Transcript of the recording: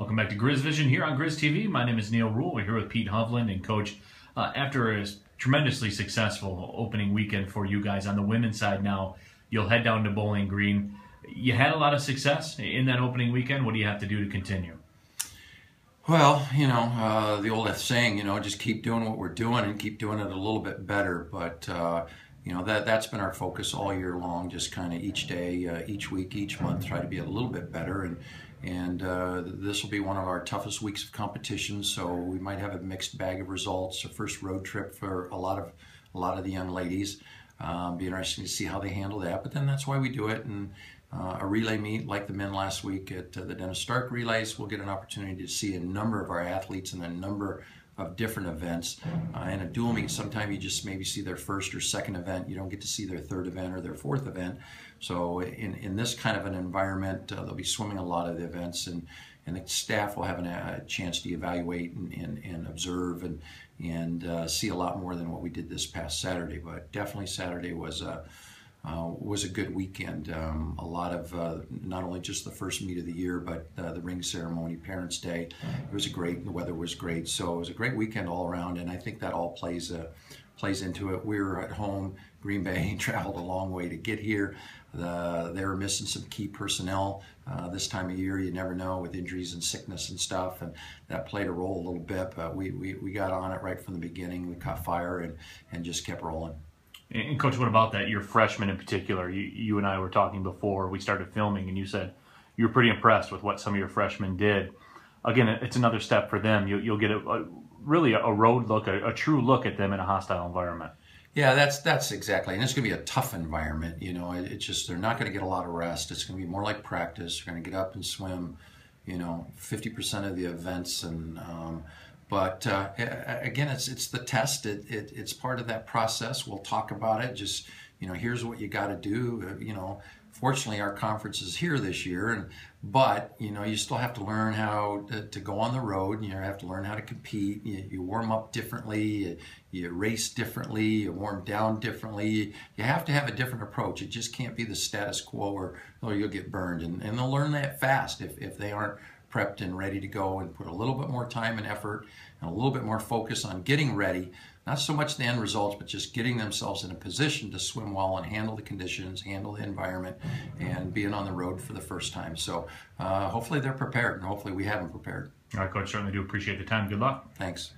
Welcome back to Grizz Vision here on Grizz TV. My name is Neal Ruhl. We're here with Pete Hovland. And Coach, after a tremendously successful opening weekend for you guys on the women's side now, you'll head down to Bowling Green. You had a lot of success in that opening weekend. What do you have to do to continue? Well, the old saying, just keep doing what we're doing and keep doing it a little bit better. But, that's been our focus all year long, just kind of each day, each week, each month, try to be a little bit better. And this will be one of our toughest weeks of competition, so we might have a mixed bag of results. A first road trip for a lot of the young ladies. Be interesting to see how they handle that. But then that's why we do it. And a relay meet like the men last week at the Dennis Stark Relays, we'll get an opportunity to see a number of our athletes in a number of different events. In a dual meet, sometimes you just maybe see their first or second event. You don't get to see their third event or their fourth event. So in this kind of an environment, they'll be swimming a lot of the events, and the staff will have a chance to evaluate and observe and see a lot more than what we did this past Saturday. But definitely Saturday was a good weekend. A lot of not only just the first meet of the year, but the ring ceremony, Parents' Day. It was the weather was great, so it was a great weekend all around, and I think that all plays into it. We were at home. Green Bay traveled a long way to get here. They were missing some key personnel this time of year. You never know with injuries and sickness and stuff, and that played a role a little bit. But we got on it right from the beginning. We caught fire and just kept rolling. And Coach, what about that? Your freshmen in particular. You and I were talking before we started filming, and you said you were pretty impressed with what some of your freshmen did. Again, it's another step for them. You'll get really a road look, a true look at them in a hostile environment. Yeah, that's exactly, and it's going to be a tough environment. It's just they're not going to get a lot of rest. It's going to be more like practice. They're going to get up and swim, 50% of the events, and but again, it's the test. It's part of that process. We'll talk about it. Just here's what you got to do. Fortunately, our conference is here this year, but you still have to learn how to go on the road. You have to learn how to compete. You warm up differently. You race differently. You warm down differently. You have to have a different approach. It just can't be the status quo, or you'll get burned. And they'll learn that fast if they aren't prepped and ready to go and put a little bit more time and effort and a little bit more focus on getting ready. Not so much the end results, but just getting themselves in a position to swim well and handle the conditions, handle the environment, and being on the road for the first time. So hopefully they're prepared, and hopefully we have them prepared. All right, Coach, certainly do appreciate the time. Good luck. Thanks.